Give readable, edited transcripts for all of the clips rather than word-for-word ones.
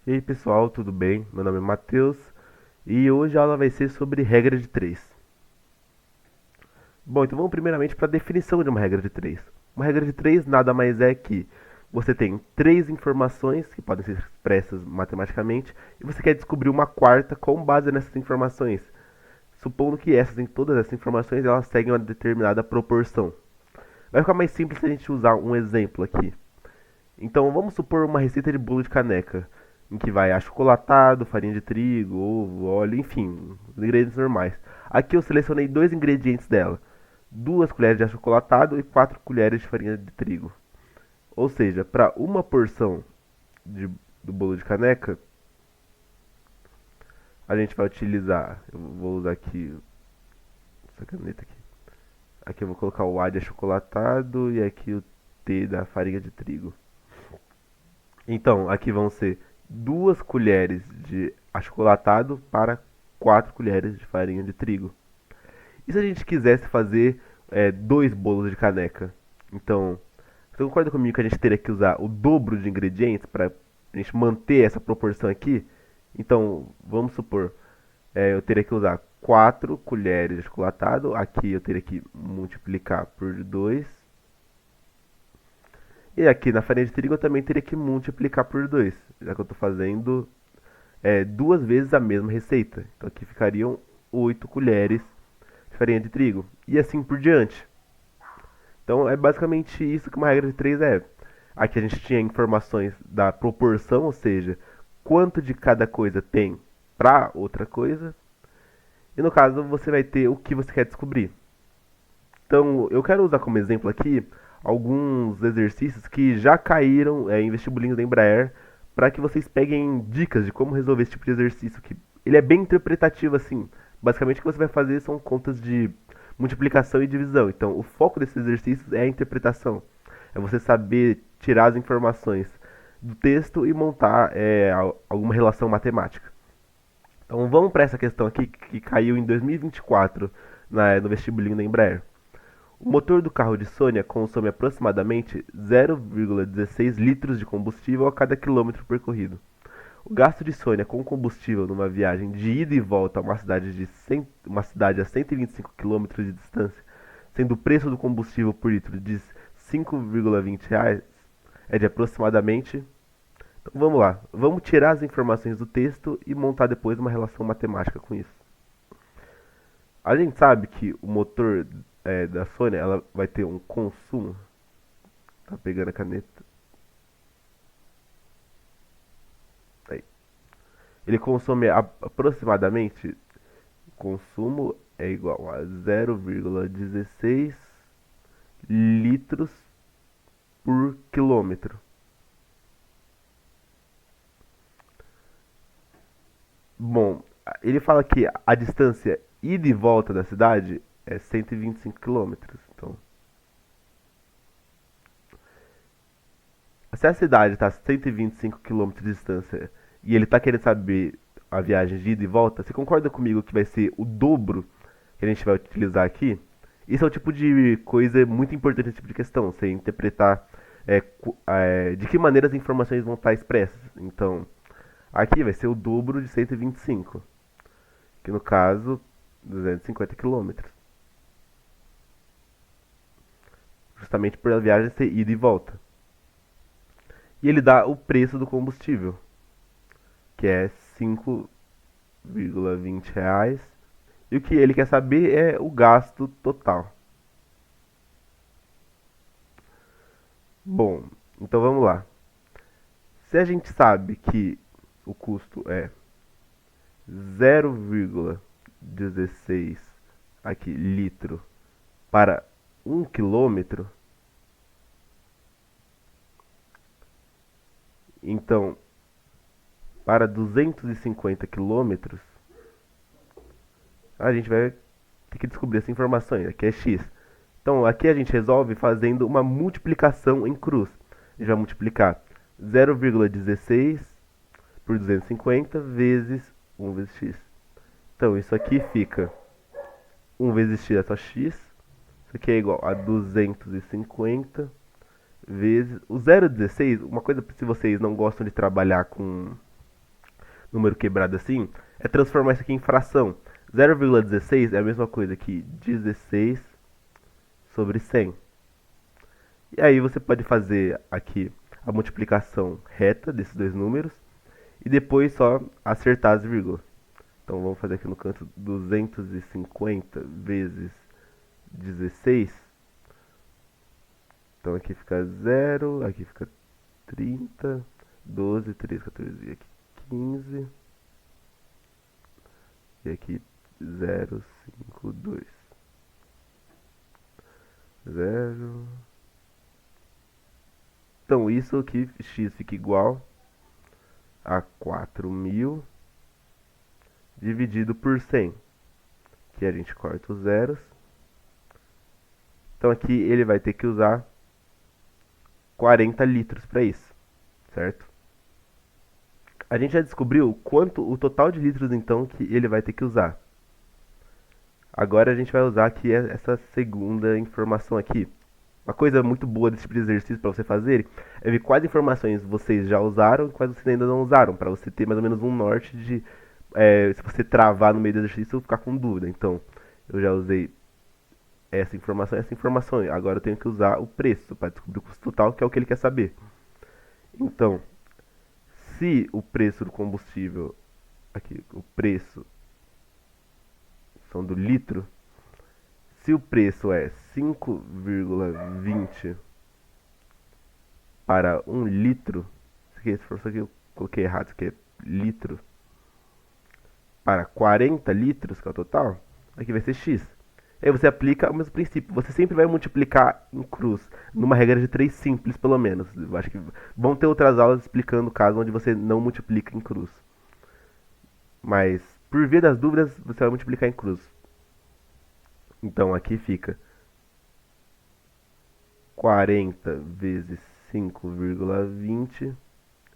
E aí pessoal, tudo bem? Meu nome é Matheus e hoje a aula vai ser sobre regra de 3. Bom, então vamos primeiramente para a definição de uma regra de 3. Uma regra de 3 nada mais é que você tem três informações que podem ser expressas matematicamente e você quer descobrir uma quarta com base nessas informações, supondo que todas essas informações elas seguem uma determinada proporção. Vai ficar mais simples se a gente usar um exemplo aqui. Então vamos supor uma receita de bolo de caneca, em que vai achocolatado, farinha de trigo, ovo, óleo, enfim, os ingredientes normais. Aqui eu selecionei dois ingredientes dela: 2 colheres de achocolatado e 4 colheres de farinha de trigo. Ou seja, para uma porção de, do bolo de caneca, a gente vai utilizar, eu vou usar aqui essa caneta aqui. Aqui eu vou colocar o A de achocolatado e aqui o T da farinha de trigo. Então, aqui vão ser 2 colheres de achocolatado para 4 colheres de farinha de trigo. E se a gente quisesse fazer dois bolos de caneca? Então, você concorda comigo que a gente teria que usar o dobro de ingredientes para a gente manter essa proporção aqui? Então, vamos supor, eu teria que usar 4 colheres de achocolatado. Aqui eu teria que multiplicar por 2. E aqui na farinha de trigo eu também teria que multiplicar por 2, já que eu estou fazendo 2 vezes a mesma receita. Então aqui ficariam 8 colheres de farinha de trigo. E assim por diante. Então é basicamente isso que uma regra de 3 é. Aqui a gente tinha informações da proporção, ou seja, quanto de cada coisa tem para outra coisa. E no caso você vai ter o que você quer descobrir. Então eu quero usar como exemplo aqui alguns exercícios que já caíram em vestibulinhos da Embraer para que vocês peguem dicas de como resolver esse tipo de exercício que ele é bem interpretativo assim. Basicamente o que você vai fazer são contas de multiplicação e divisão. Então o foco desses exercícios é a interpretação. É você saber tirar as informações do texto e montar alguma relação matemática. Então vamos para essa questão aqui que caiu em 2024 no vestibulinho da Embraer. O motor do carro de Sônia consome aproximadamente 0,16 litros de combustível a cada quilômetro percorrido. O gasto de Sônia com combustível numa viagem de ida e volta a uma cidade a 125 quilômetros de distância, sendo o preço do combustível por litro de 5,20 reais, é de aproximadamente. Então vamos lá, vamos tirar as informações do texto e montar depois uma relação matemática com isso. A gente sabe que o motor da Sony ela vai ter um consumo. Tá pegando a caneta. Aí. Ele consome aproximadamente. O consumo é igual a 0,16 litros por quilômetro. Bom, ele fala que a distância ida e volta da cidade é 125 quilômetros. Então, se a cidade está a 125 quilômetros de distância e ele está querendo saber a viagem de ida e volta, você concorda comigo que vai ser o dobro que a gente vai utilizar aqui? Isso é o tipo de coisa muito importante nesse tipo de questão, você interpretar de que maneira as informações vão estar expressas. Então, aqui vai ser o dobro de 125, que no caso, 250 quilômetros. Justamente por a viagem ser ida e volta. E ele dá o preço do combustível, que é 5,20 reais. E o que ele quer saber é o gasto total. Bom, então vamos lá. Se a gente sabe que o custo é 0,16 aqui litro para 1 quilômetro, então para 250 quilômetros a gente vai ter que descobrir essa informação. Aqui é x. Então aqui a gente resolve fazendo uma multiplicação em cruz. A gente vai multiplicar 0,16 por 250 vezes 1 vezes x. Então isso aqui fica 1 vezes x é só x. Isso aqui é igual a 250 vezes... O 0,16, uma coisa se vocês não gostam de trabalhar com número quebrado assim, é transformar isso aqui em fração. 0,16 é a mesma coisa que 16 sobre 100. E aí você pode fazer aqui a multiplicação reta desses dois números e depois só acertar as vírgulas. Então vamos fazer aqui no canto 250 vezes 16. Então aqui fica 0, aqui fica 30, 12, 13, 14, e aqui 15. E aqui 0, 5, 2. 0. Então isso aqui, x fica igual a 4.000 dividido por 100. Aqui a gente corta os zeros. Então aqui ele vai ter que usar 40 litros para isso, certo? A gente já descobriu o total de litros então que ele vai ter que usar. Agora a gente vai usar aqui essa segunda informação aqui. Uma coisa muito boa desse tipo de exercício para você fazer é ver quais informações vocês já usaram e quais vocês ainda não usaram, para você ter mais ou menos um norte de se você travar no meio do exercício, ficar com dúvida. Então, eu já usei essa informação. Agora eu tenho que usar o preço para descobrir o custo total, que é o que ele quer saber. Então, se o preço do combustível, aqui, o preço são do litro, se o preço é 5,20 para 1 litro, isso aqui eu coloquei errado, isso aqui é litro, para 40 litros, que é o total, aqui vai ser x. Aí você aplica o mesmo princípio. Você sempre vai multiplicar em cruz, numa regra de 3 simples, pelo menos. Eu acho que vão ter outras aulas explicando o caso onde você não multiplica em cruz. Mas, por via das dúvidas, você vai multiplicar em cruz. Então, aqui fica 40 vezes 5,20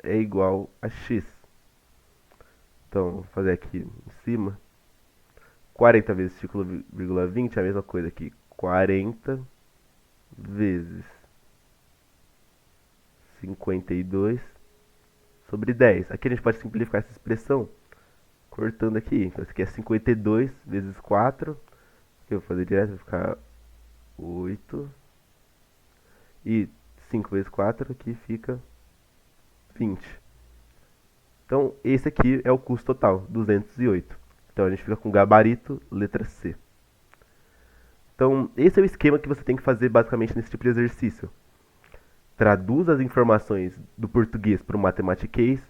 é igual a x. Então, vou fazer aqui em cima. 40 vezes 5,20 é a mesma coisa que 40 vezes 52 sobre 10. Aqui a gente pode simplificar essa expressão cortando aqui. Então, isso aqui é 52 vezes 4. Aqui eu vou fazer direto, vai ficar 8. E 5 vezes 4 aqui fica 20. Então, esse aqui é o custo total, 208. Então, a gente fica com gabarito, letra C. Então, esse é o esquema que você tem que fazer basicamente nesse tipo de exercício. Traduz as informações do português para o matematiquês,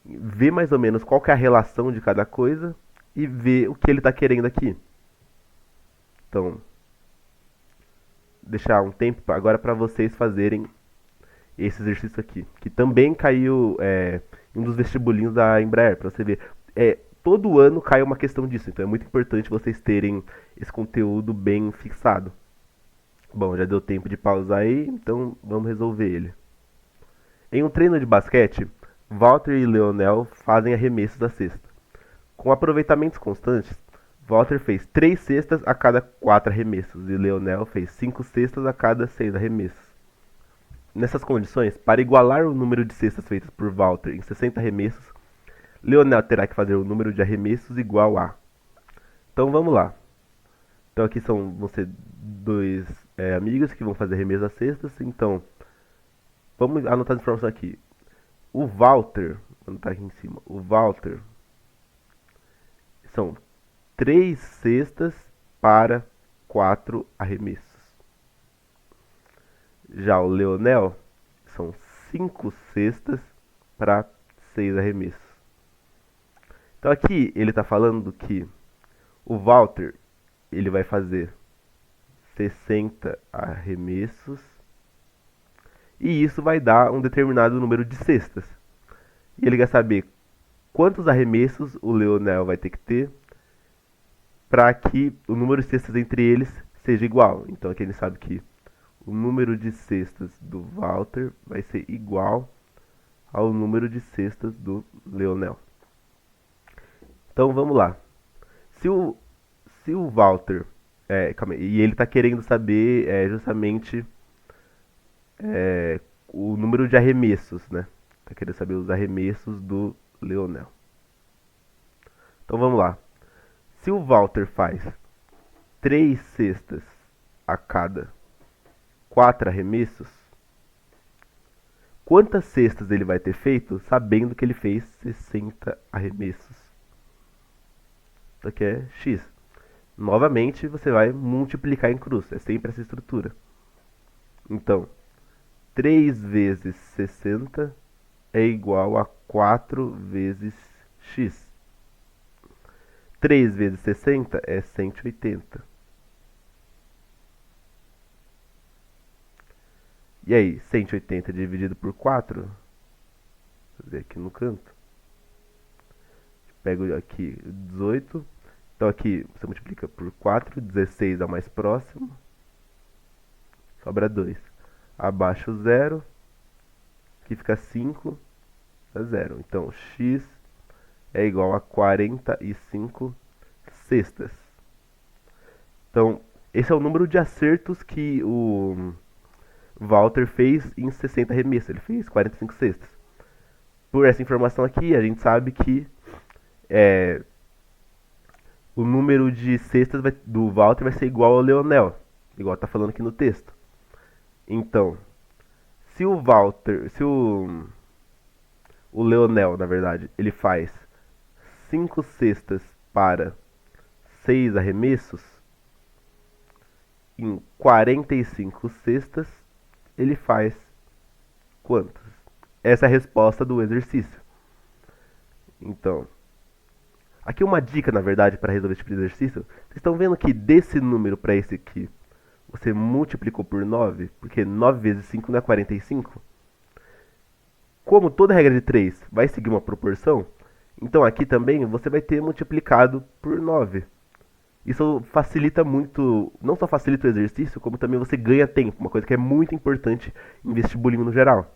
vê mais ou menos qual que é a relação de cada coisa e vê o que ele está querendo aqui. Então, deixar um tempo agora para vocês fazerem esse exercício aqui, que também caiu em um dos vestibulinhos da Embraer, para você ver. Todo ano cai uma questão disso, então é muito importante vocês terem esse conteúdo bem fixado. Bom, já deu tempo de pausar aí, então vamos resolver ele. Em um treino de basquete, Walter e Leonel fazem arremessos da cesta. Com aproveitamentos constantes, Walter fez 3 cestas a cada 4 arremessos e Leonel fez 5 cestas a cada 6 arremessos. Nessas condições, para igualar o número de cestas feitas por Walter em 60 arremessos, Leonel terá que fazer o número de arremessos igual a. Então vamos lá. Então aqui vão ser dois amigos que vão fazer arremessos das cestas. Então, vamos anotar as informações aqui. O Walter, vou anotar aqui em cima. O Walter são 3 cestas para 4 arremessos. Já o Leonel são 5 cestas para 6 arremessos. Então aqui ele está falando que o Walter ele vai fazer 60 arremessos e isso vai dar um determinado número de cestas. E ele quer saber quantos arremessos o Leonel vai ter que ter para que o número de cestas entre eles seja igual. Então aqui ele sabe que o número de cestas do Walter vai ser igual ao número de cestas do Leonel. Então vamos lá. Se o Walter... e ele está querendo saber justamente o número de arremessos, né? Está querendo saber os arremessos do Leonel. Então vamos lá. Se o Walter faz 3 cestas a cada 4 arremessos, quantas cestas ele vai ter feito sabendo que ele fez 60 arremessos? Isso aqui é X. Novamente, você vai multiplicar em cruz. É sempre essa estrutura. Então, 3 vezes 60 é igual a 4 vezes X. 3 vezes 60 é 180. E aí, 180 dividido por 4? Vou fazer aqui no canto. Pego aqui 18. Então aqui você multiplica por 4. 16 é o mais próximo. Sobra 2. Abaixo 0. Aqui fica 5. É 0. Então x é igual a 45 cestas. Então, esse é o número de acertos que o Walter fez em 60 arremessos. Ele fez 45 cestas. Por essa informação aqui, a gente sabe que o número de cestas do Walter vai ser igual ao Leonel, igual está falando aqui no texto. Então, se o Leonel, na verdade, ele faz 5 cestas para 6 arremessos, em 45 cestas, ele faz quantos? Essa é a resposta do exercício. Então, aqui uma dica, na verdade, para resolver esse tipo de exercício. Vocês estão vendo que desse número para esse aqui, você multiplicou por 9, porque 9 vezes 5 não é 45. Como toda regra de 3 vai seguir uma proporção, então aqui também você vai ter multiplicado por 9. Isso facilita muito, não só facilita o exercício, como também você ganha tempo, uma coisa que é muito importante em vestibulinho no geral.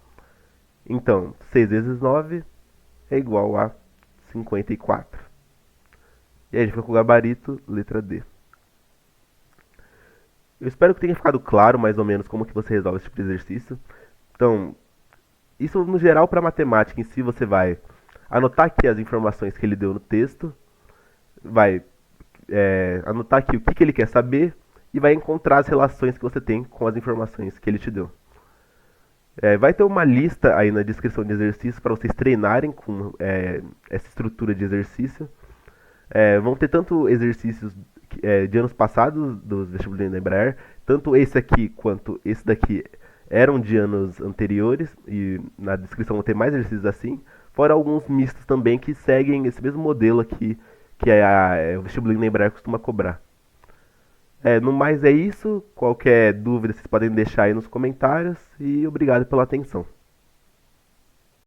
Então, 6 vezes 9 é igual a 54. E aí a gente fica com o gabarito, letra D. Eu espero que tenha ficado claro mais ou menos como que você resolve esse tipo de exercício. Então, isso no geral para matemática em si, você vai anotar aqui as informações que ele deu no texto, vai anotar aqui o que ele quer saber e vai encontrar as relações que você tem com as informações que ele te deu. Vai ter uma lista aí na descrição de exercícios para vocês treinarem com essa estrutura de exercício. Vão ter tanto exercícios de anos passados dos vestibulinhos da Embraer, tanto esse aqui quanto esse daqui eram de anos anteriores, e na descrição vão ter mais exercícios assim, fora alguns mistos também que seguem esse mesmo modelo aqui que o vestibulinho da Embraer costuma cobrar. No mais é isso, qualquer dúvida vocês podem deixar aí nos comentários e obrigado pela atenção.